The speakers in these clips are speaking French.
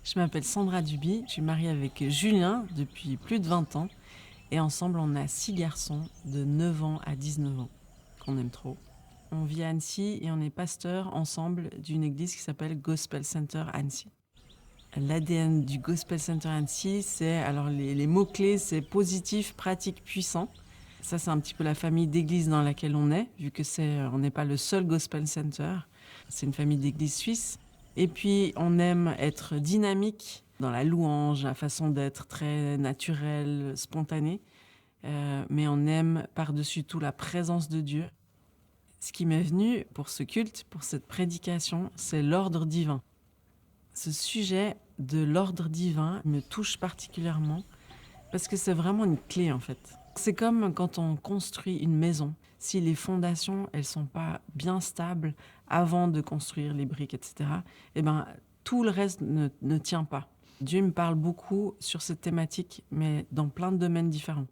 Je m'appelle Sandra Duby, je suis mariée avec Julien depuis plus de 20 ans et ensemble on a 6 garçons de 9 ans à 19 ans qu'on aime trop. On vit à Annecy et on est pasteur ensemble d'une église qui s'appelle Gospel Center Annecy. L'ADN du Gospel Center Annecy, c'est, alors les mots-clés, c'est positif, pratique, puissant. Ça, c'est un petit peu la famille d'églises dans laquelle on est, vu que on n'est pas le seul Gospel Center. C'est une famille d'églises suisses. Et puis, on aime être dynamique dans la louange, la façon d'être très naturelle, spontanée. Mais on aime par-dessus tout la présence de Dieu. Ce qui m'est venu pour ce culte, pour cette prédication, c'est l'ordre divin. Ce sujet de l'ordre divin me touche particulièrement parce que c'est vraiment une clé en fait. C'est comme quand on construit une maison. Si les fondations, elles sont pas bien stables avant de construire les briques, etc., eh ben, tout le reste ne tient pas. Dieu me parle beaucoup sur cette thématique, mais dans plein de domaines différents.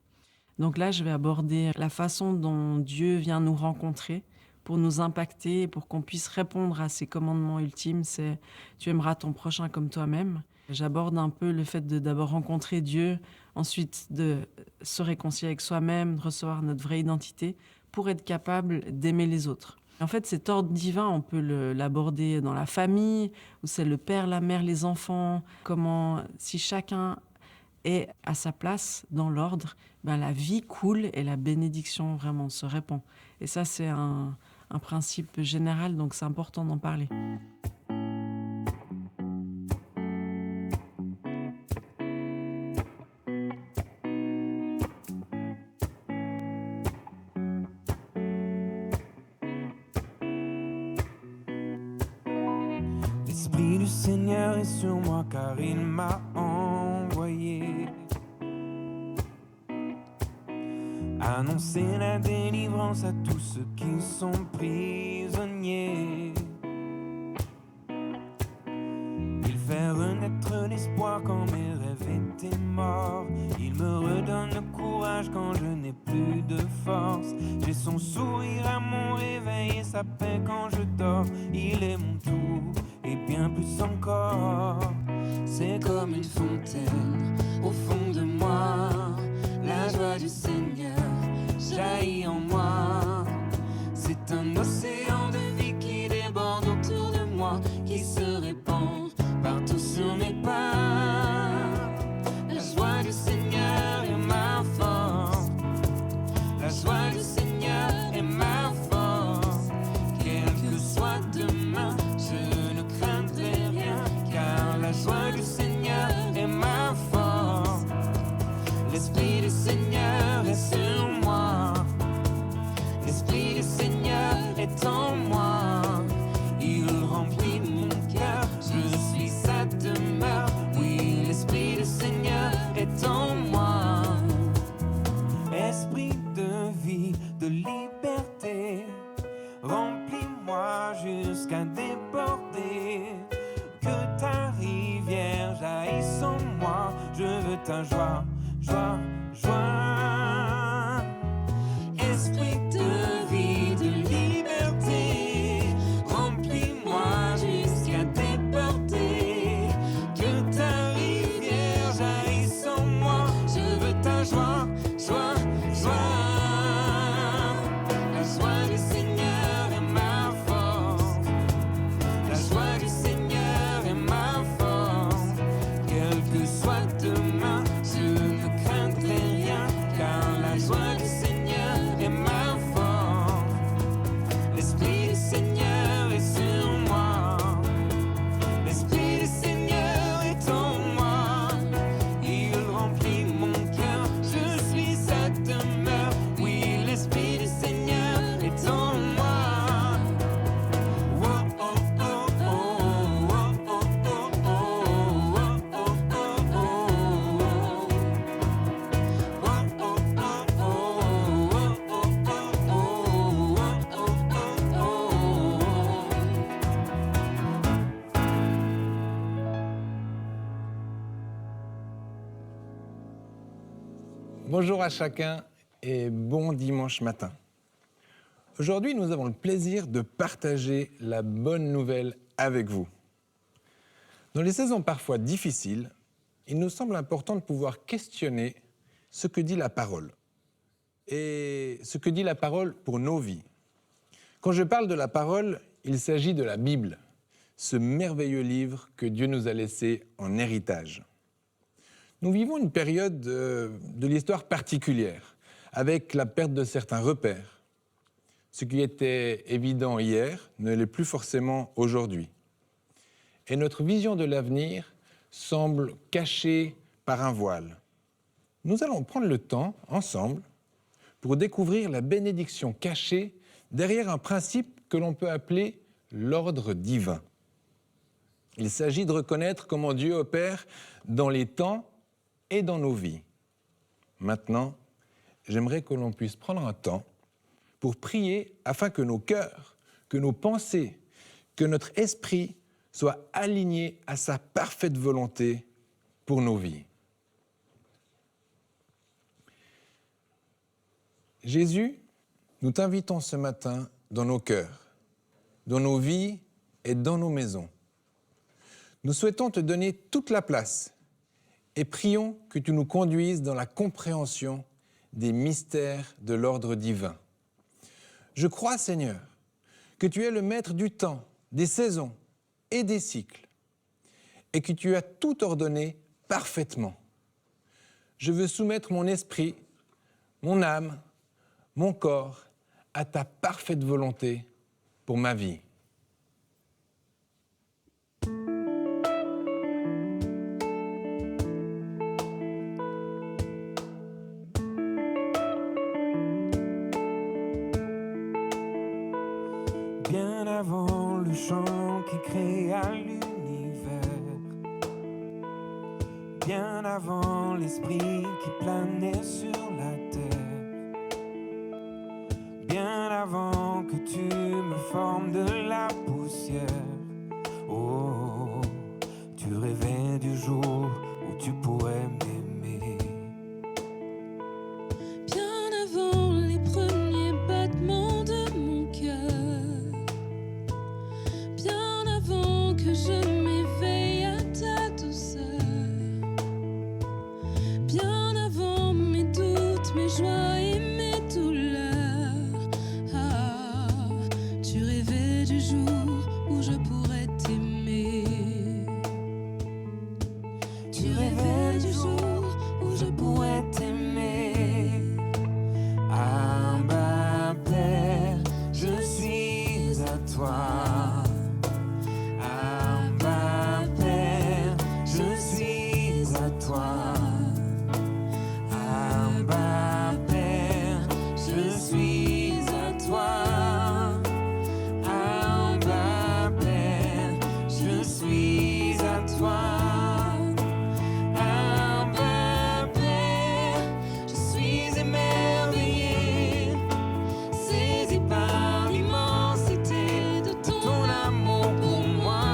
Donc là, je vais aborder la façon dont Dieu vient nous rencontrer pour nous impacter, pour qu'on puisse répondre à ses commandements ultimes, c'est « tu aimeras ton prochain comme toi-même ». J'aborde un peu le fait de d'abord rencontrer Dieu, ensuite de se réconcilier avec soi-même, de recevoir notre vraie identité pour être capable d'aimer les autres. En fait, cet ordre divin, on peut l'aborder dans la famille, où c'est le père, la mère, les enfants, comment si chacun est à sa place dans l'ordre, ben la vie coule et la bénédiction vraiment se répand. Et ça, c'est un principe général, donc c'est important d'en parler. L'Esprit du Seigneur est sur moi car il m'a envoyé annoncer la délivrance à tous ceux qui sont prisonniers. Il fait renaître l'espoir quand mes rêves étaient morts. Il me redonne le courage quand je n'ai plus de force. J'ai son sourire à mon réveil et sa paix quand je dors. Il est mon tout et bien plus encore. C'est comme une fontaine au fond de moi. La joie du Seigneur jaillit en moi. C'est un océan de vie qui déborde autour de moi, qui se répand partout sur mes pas. La joie du Seigneur est ma force. La joie du Seigneur est ma force. Quel que soit demain, je ne craindrai rien, car la joie du Seigneur est ma force. L'Esprit du Seigneur est sur moi. L'Esprit du Seigneur est en moi. Il remplit mon cœur, je suis sa demeure. Oui, l'Esprit du Seigneur est en moi. Esprit de vie, de liberté, remplis-moi jusqu'à déborder. Que ta rivière jaillisse en moi. Je veux ta joie, joie, joie. Esprit de vie, de liberté, remplis-moi jusqu'à déborder. Que ta rivière jaillisse en moi. Je veux ta joie, joie, joie. La joie du Seigneur est ma force. La joie du Seigneur est ma force. Quel que soit demain, je ne craindrai rien, car la joie du Seigneur est ma force. L'Esprit du Seigneur est sur moi. L'Esprit du Seigneur est en moi. Il remplit mon cœur, je suis sa demeure. Oui, l'Esprit du Seigneur est en moi. Oh, oh, oh, oh, oh, oh, oh, oh, oh, oh, oh. Bonjour à chacun et bon dimanche matin. Aujourd'hui, nous avons le plaisir de partager la bonne nouvelle avec vous. Dans les saisons parfois difficiles, il nous semble important de pouvoir questionner ce que dit la parole. Et ce que dit la parole pour nos vies. Quand je parle de la parole, il s'agit de la Bible, ce merveilleux livre que Dieu nous a laissé en héritage. Nous vivons une période de l'histoire particulière, avec la perte de certains repères. Ce qui était évident hier ne l'est plus forcément aujourd'hui. Et notre vision de l'avenir semble cachée par un voile. Nous allons prendre le temps, ensemble, pour découvrir la bénédiction cachée derrière un principe que l'on peut appeler l'ordre divin. Il s'agit de reconnaître comment Dieu opère dans les temps et dans nos vies. Maintenant, j'aimerais que l'on puisse prendre un temps pour prier afin que nos cœurs, que nos pensées, que notre esprit soient alignés à sa parfaite volonté pour nos vies. Jésus, nous t'invitons ce matin dans nos cœurs, dans nos vies et dans nos maisons. Nous souhaitons te donner toute la place et prions que tu nous conduises dans la compréhension des mystères de l'ordre divin. Je crois, Seigneur, que tu es le maître du temps, des saisons et des cycles, et que tu as tout ordonné parfaitement. Je veux soumettre mon esprit, mon âme, mon corps à ta parfaite volonté pour ma vie. Bien avant le chant qui créa l'univers, bien avant l'esprit qui planait sur la terre, bien avant que tu me formes de la poussière, oh, tu rêvais du jour où tu pourrais m'aimer. Bien avant les premiers battements de mon cœur, bien avant que je m'éveille à ta douceur, bien avant mes doutes, mes joies et mes douleurs, ah, tu rêvais du jour où je pourrais t'aimer. Tu rêvais du jour où je pourrais t'aimer. Abba Père, je suis à toi. Abba Père, je suis à toi. Abba Père, je suis à toi. Abba Père, je suis à toi. Abba Père, je suis émerveillé, saisi par l'immensité de ton amour pour moi.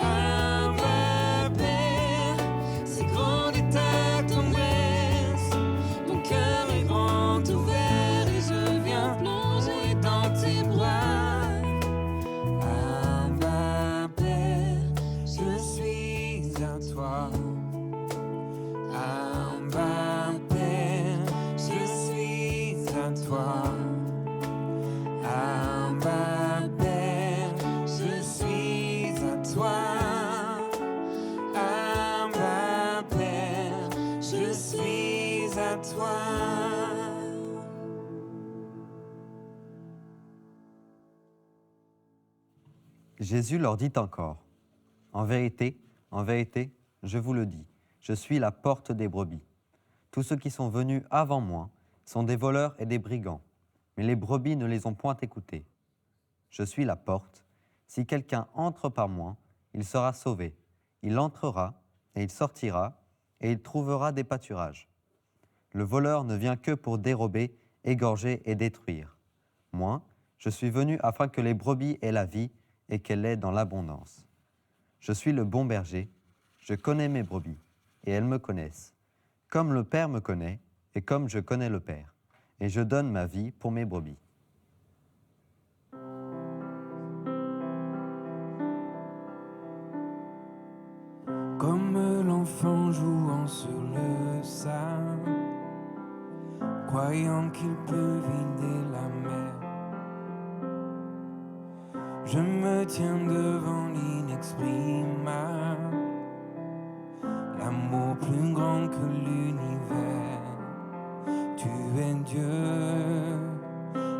Abba Père, si grande est ta tendresse, mon cœur est grand ouvert et je viens plonger dans tes bras. Abba Père, je suis à toi. Abba Père, je suis à toi. Abba Père, je suis à toi. Abba Père, je suis à toi. Jésus leur dit encore, en vérité, je vous le dis, je suis la porte des brebis. Tous ceux qui sont venus avant moi sont des voleurs et des brigands, mais les brebis ne les ont point écoutés. Je suis la porte, si quelqu'un entre par moi, il sera sauvé. Il entrera et il sortira et il trouvera des pâturages. Le voleur ne vient que pour dérober, égorger et détruire. Moi, je suis venu afin que les brebis aient la vie et qu'elle l'ait dans l'abondance. Je suis le bon berger, je connais mes brebis, et elles me connaissent, comme le Père me connaît, et comme je connais le Père, et je donne ma vie pour mes brebis. qu'il peut vider la mer. Je me tiens devant l'inexprimable, l'amour plus grand que l'univers. Tu es Dieu,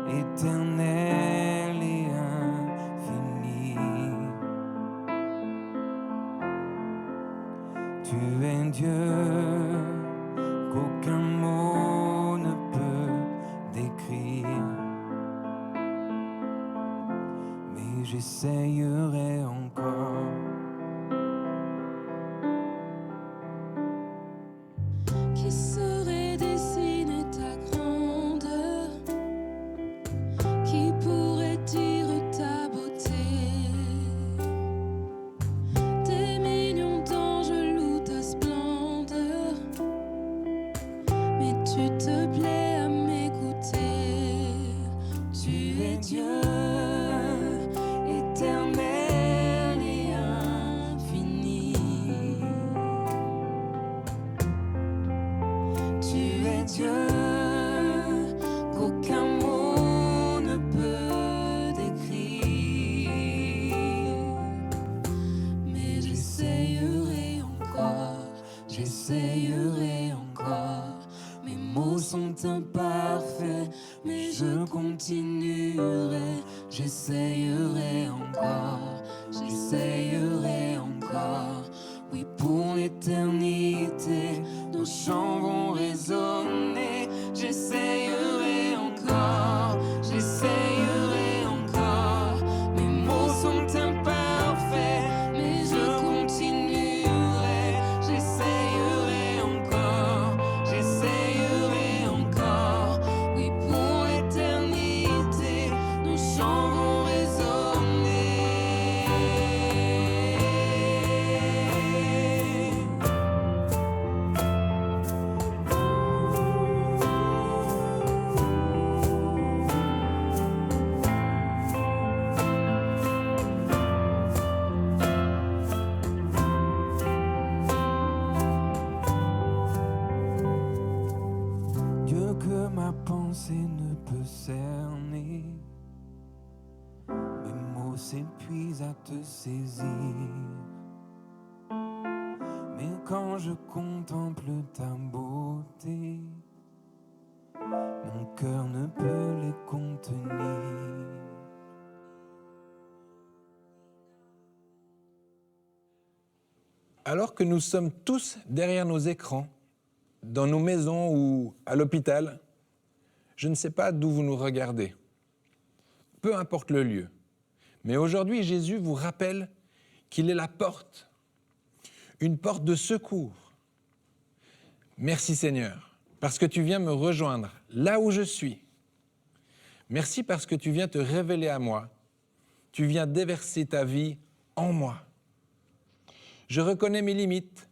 éternel et infini. Tu es Dieu qu'aucun mot ne peut décrire. Mais j'essayerai encore. Qui saurait dessiner ta grandeur? Qui pourrait dire ta beauté? Des millions d'anges louent ta splendeur, mais tu te plais à m'écouter. Tu es Dieu, éternel et infini. Tu es Dieu qu'aucun mot ne peut décrire. Mais j'essayerai encore. Mes mots sont imparfaits, mais je continuerai. J'essayerai encore. Oui, pour l'éternité, nos chants vont résonner. J'essayerai encore. Mes mots sont imparfaits, mais je continuerai. J'essayerai encore. Oui, pour l'éternité, nos chants vont résonner. Dieu que ma pensée ne peut cerner, mes mots s'épuisent à te saisir. Mais quand je contemple ta beauté, mon cœur ne peut les contenir. Alors que nous sommes tous derrière nos écrans, dans nos maisons ou à l'hôpital, je ne sais pas d'où vous nous regardez. Peu importe le lieu. Mais aujourd'hui, Jésus vous rappelle qu'il est la porte, une porte de secours. Merci Seigneur, parce que tu viens me rejoindre là où je suis. Merci parce que tu viens te révéler à moi. Tu viens déverser ta vie en moi. Je reconnais mes limites,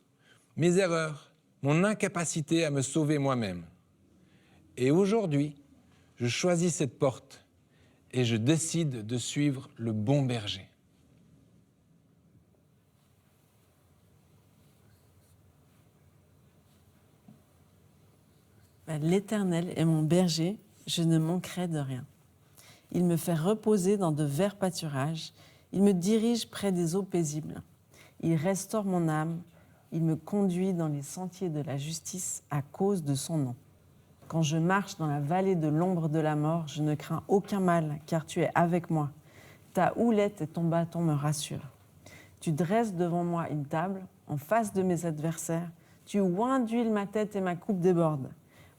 mes erreurs, mon incapacité à me sauver moi-même. Et aujourd'hui, je choisis cette porte et je décide de suivre le bon berger. L'Éternel est mon berger, je ne manquerai de rien. Il me fait reposer dans de verts pâturages, il me dirige près des eaux paisibles. Il restaure mon âme, il me conduit dans les sentiers de la justice à cause de son nom. Quand je marche dans la vallée de l'ombre de la mort, je ne crains aucun mal, car tu es avec moi. Ta houlette et ton bâton me rassurent. Tu dresses devant moi une table, en face de mes adversaires. Tu oins d'huile ma tête et ma coupe déborde.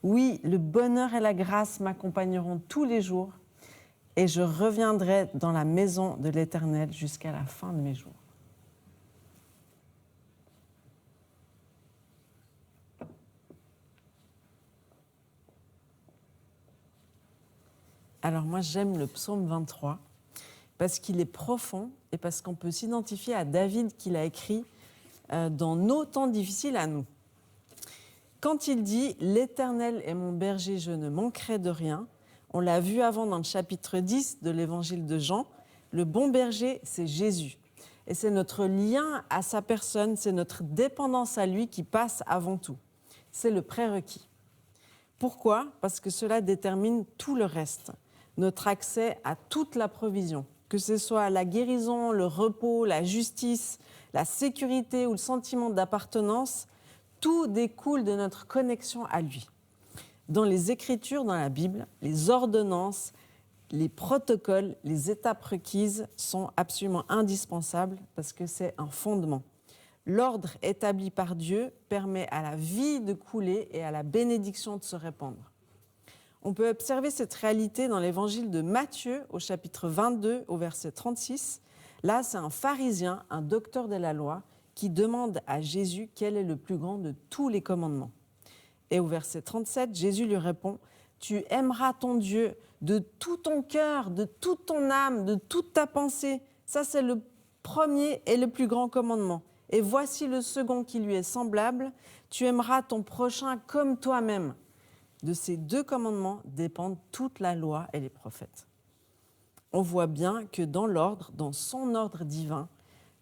Oui, le bonheur et la grâce m'accompagneront tous les jours, et je reviendrai dans la maison de l'Éternel jusqu'à la fin de mes jours. Alors moi, j'aime le psaume 23 parce qu'il est profond et parce qu'on peut s'identifier à David qui l'a écrit dans nos temps difficiles à nous. Quand il dit « L'Éternel est mon berger, je ne manquerai de rien », on l'a vu avant dans le chapitre 10 de l'Évangile de Jean, le bon berger, c'est Jésus. Et c'est notre lien à sa personne, c'est notre dépendance à lui qui passe avant tout. C'est le prérequis. Pourquoi ? Parce que cela détermine tout le reste, notre accès à toute la provision, que ce soit la guérison, le repos, la justice, la sécurité ou le sentiment d'appartenance, tout découle de notre connexion à lui. Dans les Écritures, dans la Bible, les ordonnances, les protocoles, les étapes requises sont absolument indispensables parce que c'est un fondement. L'ordre établi par Dieu permet à la vie de couler et à la bénédiction de se répandre. On peut observer cette réalité dans l'évangile de Matthieu, au chapitre 22, au verset 36. Là, c'est un pharisien, un docteur de la loi, qui demande à Jésus quel est le plus grand de tous les commandements. Et au verset 37, Jésus lui répond « Tu aimeras ton Dieu de tout ton cœur, de toute ton âme, de toute ta pensée. » Ça, c'est le premier et le plus grand commandement. Et voici le second qui lui est semblable. « Tu aimeras ton prochain comme toi-même. » De ces deux commandements dépendent toute la loi et les prophètes. On voit bien que dans l'ordre, dans son ordre divin,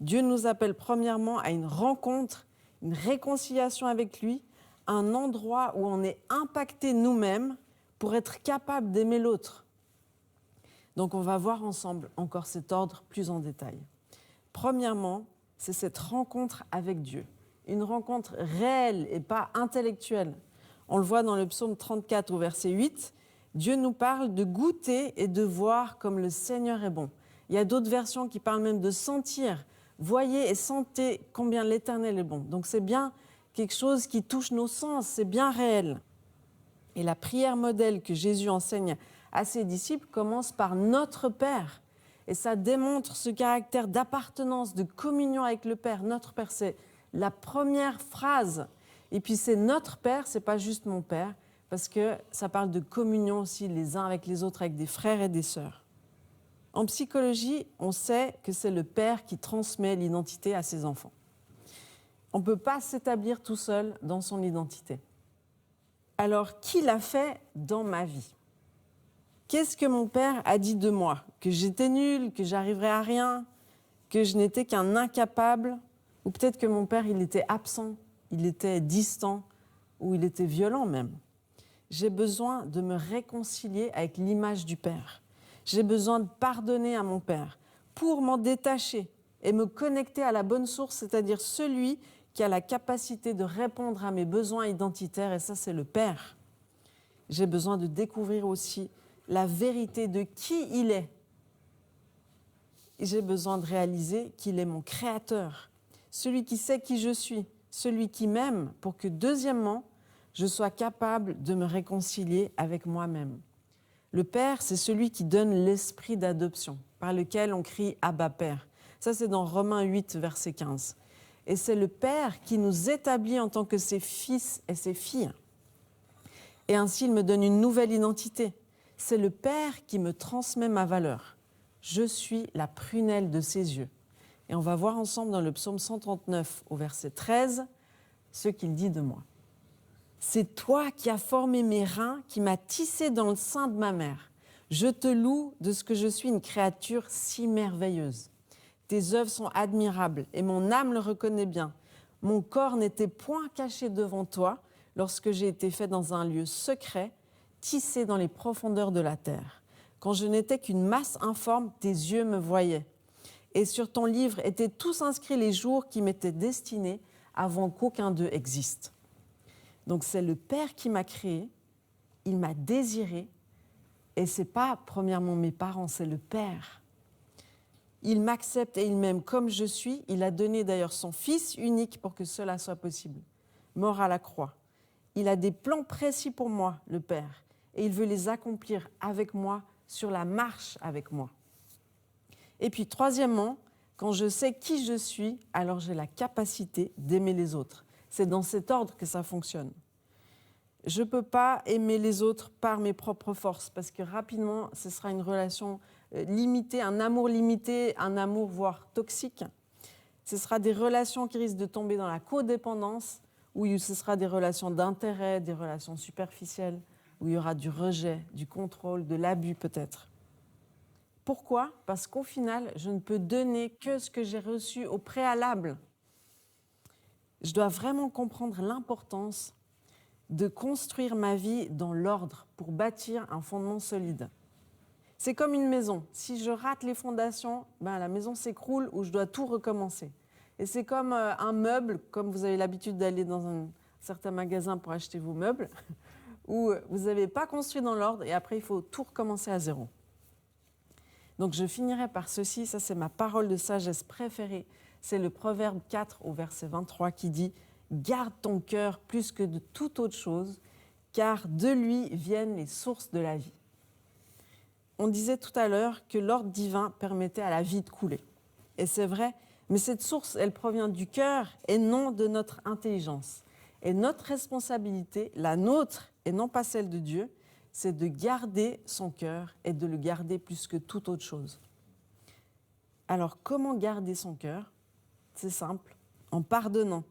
Dieu nous appelle premièrement à une rencontre, une réconciliation avec lui, un endroit où on est impacté nous-mêmes pour être capable d'aimer l'autre. Donc on va voir ensemble encore cet ordre plus en détail. Premièrement, c'est cette rencontre avec Dieu, une rencontre réelle et pas intellectuelle. On le voit dans le psaume 34 au verset 8, Dieu nous parle de goûter et de voir comme le Seigneur est bon. Il y a d'autres versions qui parlent même de sentir. Voyez et sentez combien l'Éternel est bon. Donc c'est bien quelque chose qui touche nos sens, c'est bien réel. Et la prière modèle que Jésus enseigne à ses disciples commence par notre Père. Et ça démontre ce caractère d'appartenance, de communion avec le Père. Notre Père, c'est la première phrase. Et puis c'est notre Père, c'est pas juste mon Père, parce que ça parle de communion aussi les uns avec les autres, avec des frères et des sœurs. En psychologie, on sait que c'est le père qui transmet l'identité à ses enfants. On ne peut pas s'établir tout seul dans son identité. Alors, qui l'a fait dans ma vie ? Qu'est-ce que mon père a dit de moi ? Que j'étais nulle, que j'arriverais à rien, que je n'étais qu'un incapable ? Ou peut-être que mon père, il était absent, il était distant, ou il était violent même. J'ai besoin de me réconcilier avec l'image du Père. J'ai besoin de pardonner à mon Père pour m'en détacher et me connecter à la bonne source, c'est-à-dire celui qui a la capacité de répondre à mes besoins identitaires, et ça, c'est le Père. J'ai besoin de découvrir aussi la vérité de qui il est. Et j'ai besoin de réaliser qu'il est mon Créateur, celui qui sait qui je suis, celui qui m'aime, pour que, deuxièmement, je sois capable de me réconcilier avec moi-même. Le Père, c'est celui qui donne l'esprit d'adoption, par lequel on crie « Abba, Père ». Ça, c'est dans Romains 8, verset 15. Et c'est le Père qui nous établit en tant que ses fils et ses filles. Et ainsi, il me donne une nouvelle identité. C'est le Père qui me transmet ma valeur. Je suis la prunelle de ses yeux. Et on va voir ensemble dans le psaume 139, au verset 13, ce qu'il dit de moi. C'est toi qui as formé mes reins, qui m'as tissé dans le sein de ma mère. Je te loue de ce que je suis une créature si merveilleuse. Tes œuvres sont admirables et mon âme le reconnaît bien. Mon corps n'était point caché devant toi lorsque j'ai été fait dans un lieu secret, tissé dans les profondeurs de la terre. Quand je n'étais qu'une masse informe, tes yeux me voyaient. Et sur ton livre étaient tous inscrits les jours qui m'étaient destinés avant qu'aucun d'eux existe. Donc c'est le Père qui m'a créé, il m'a désiré, et ce n'est pas premièrement mes parents, c'est le Père. Il m'accepte et il m'aime comme je suis. Il a donné d'ailleurs son Fils unique pour que cela soit possible, mort à la croix. Il a des plans précis pour moi, le Père, et il veut les accomplir avec moi, sur la marche avec moi. Et puis troisièmement, quand je sais qui je suis, alors j'ai la capacité d'aimer les autres. C'est dans cet ordre que ça fonctionne. Je ne peux pas aimer les autres par mes propres forces, parce que rapidement, ce sera une relation limitée, un amour limité, un amour voire toxique. Ce sera des relations qui risquent de tomber dans la codépendance, où ce sera des relations d'intérêt, des relations superficielles, où il y aura du rejet, du contrôle, de l'abus peut-être. Pourquoi ? Parce qu'au final, je ne peux donner que ce que j'ai reçu au préalable. Je dois vraiment comprendre l'importance de construire ma vie dans l'ordre pour bâtir un fondement solide. C'est comme une maison. Si je rate les fondations, la maison s'écroule ou je dois tout recommencer. Et c'est comme un meuble, comme vous avez l'habitude d'aller dans un certain magasin pour acheter vos meubles, où vous n'avez pas construit dans l'ordre et après il faut tout recommencer à zéro. Donc je finirai par ceci, ça c'est ma parole de sagesse préférée. C'est le Proverbe 4 au verset 23 qui dit « Garde ton cœur plus que de toute autre chose, car de lui viennent les sources de la vie. » On disait tout à l'heure que l'ordre divin permettait à la vie de couler. Et c'est vrai, mais cette source, elle provient du cœur et non de notre intelligence. Et notre responsabilité, la nôtre et non pas celle de Dieu, c'est de garder son cœur et de le garder plus que toute autre chose. Alors, comment garder son cœur ? C'est simple, en pardonnant.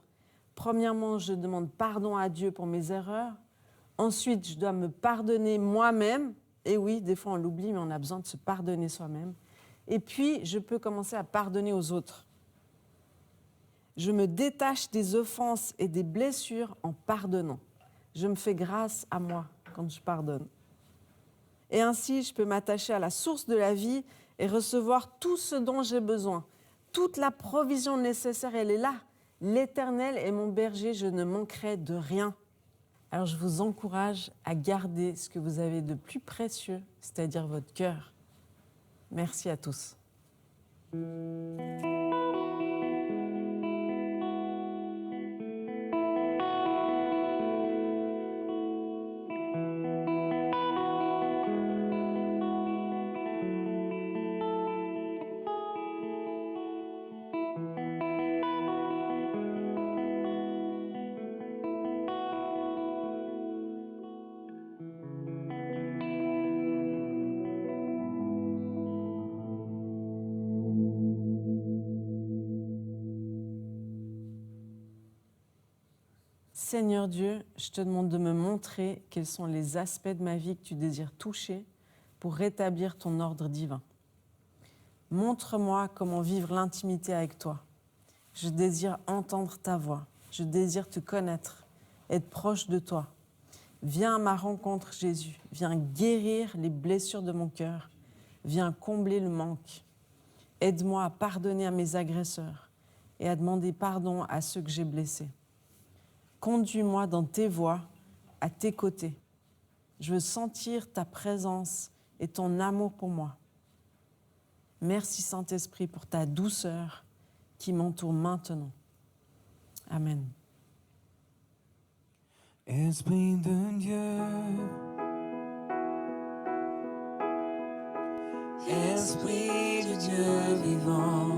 Premièrement, je demande pardon à Dieu pour mes erreurs. Ensuite, je dois me pardonner moi-même. Et oui, des fois on l'oublie, mais on a besoin de se pardonner soi-même. Et puis, je peux commencer à pardonner aux autres. Je me détache des offenses et des blessures en pardonnant. Je me fais grâce à moi quand je pardonne. Et ainsi, je peux m'attacher à la source de la vie et recevoir tout ce dont j'ai besoin. Toute la provision nécessaire, elle est là. L'Éternel est mon berger, je ne manquerai de rien. Alors je vous encourage à garder ce que vous avez de plus précieux, c'est-à-dire votre cœur. Merci à tous. Seigneur Dieu, je te demande de me montrer quels sont les aspects de ma vie que tu désires toucher pour rétablir ton ordre divin. Montre-moi comment vivre l'intimité avec toi. Je désire entendre ta voix. Je désire te connaître, être proche de toi. Viens à ma rencontre, Jésus. Viens guérir les blessures de mon cœur. Viens combler le manque. Aide-moi à pardonner à mes agresseurs et à demander pardon à ceux que j'ai blessés. Conduis-moi dans tes voies, à tes côtés. Je veux sentir ta présence et ton amour pour moi. Merci Saint-Esprit pour ta douceur qui m'entoure maintenant. Amen. Esprit de Dieu, Esprit de Dieu vivant,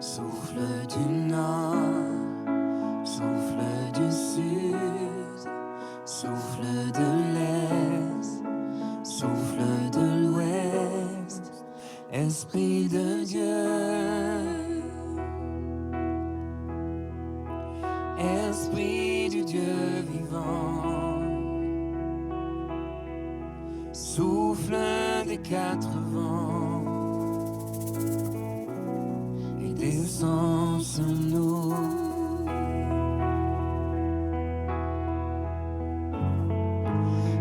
souffle du nord, souffle du sud, souffle de l'est, souffle de l'ouest, Esprit de Dieu. Esprit du Dieu vivant, souffle des quatre vents et descend sur nous.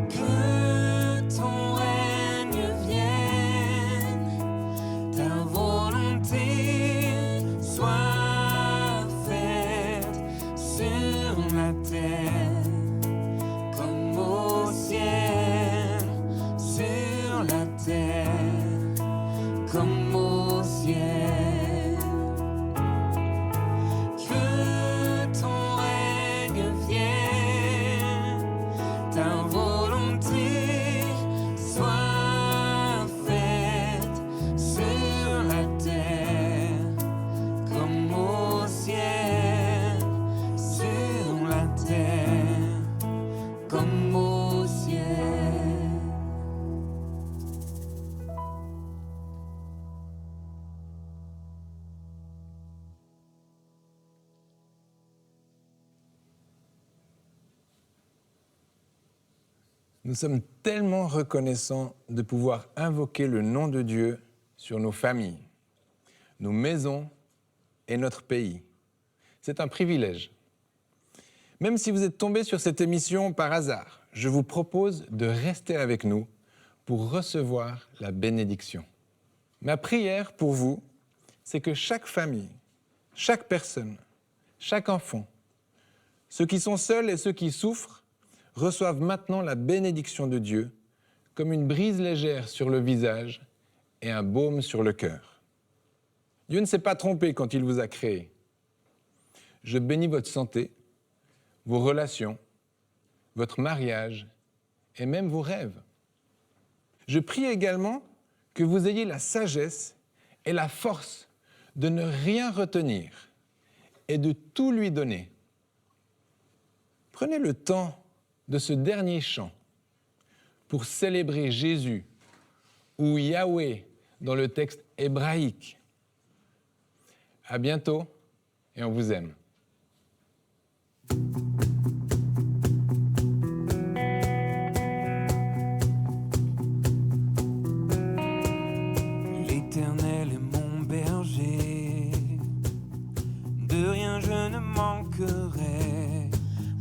Que ton règne vienne, ta volonté soit faite sur la terre comme au ciel, sur la terre comme au ciel. Que ton règne vienne, ta volonté soit faite sur la terre comme au ciel, sur la terre comme au ciel. Nous sommes tellement reconnaissants de pouvoir invoquer le nom de Dieu sur nos familles, nos maisons et notre pays. C'est un privilège. Même si vous êtes tombé sur cette émission par hasard, je vous propose de rester avec nous pour recevoir la bénédiction. Ma prière pour vous, c'est que chaque famille, chaque personne, chaque enfant, ceux qui sont seuls et ceux qui souffrent, reçoivent maintenant la bénédiction de Dieu comme une brise légère sur le visage et un baume sur le cœur. Dieu ne s'est pas trompé quand il vous a créé. Je bénis votre santé, vos relations, votre mariage et même vos rêves. Je prie également que vous ayez la sagesse et la force de ne rien retenir et de tout lui donner. Prenez le temps de ce dernier chant pour célébrer Jésus ou Yahweh dans le texte hébraïque. À bientôt et on vous aime. L'Éternel est mon berger, de rien je ne manquerai.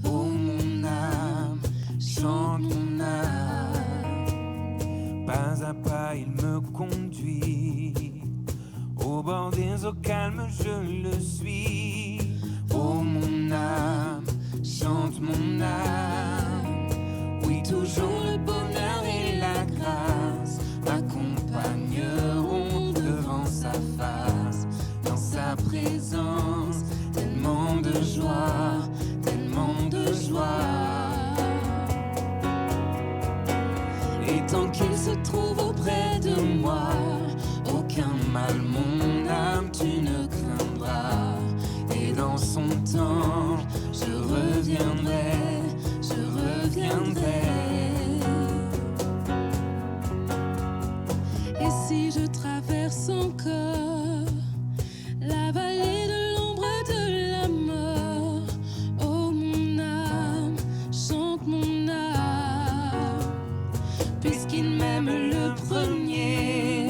Oh mon âme, chante mon âme, pas à pas il me conduit, au bord des eaux calmes je le suis. Oh mon âme, chante mon âme, oui toujours le bonheur et la grâce m'accompagneront devant sa face, dans sa présence, tellement de joie, tellement de joie. Et tant qu'il se trouve auprès de moi, aucun mal mon âme tu ne craindras. Et dans son temps, je reviendrai, je reviendrai. Et si je traverse encore la vallée de l'ombre de la mort, oh mon âme, chante mon âme, puisqu'il m'aime le premier,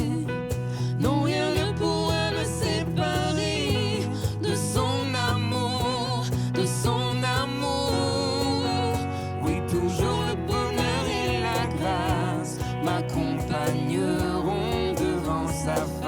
non rien ne pourra me séparer de son amour, de son amour. Oui, toujours le bonheur et la grâce m'accompagneront devant sa face.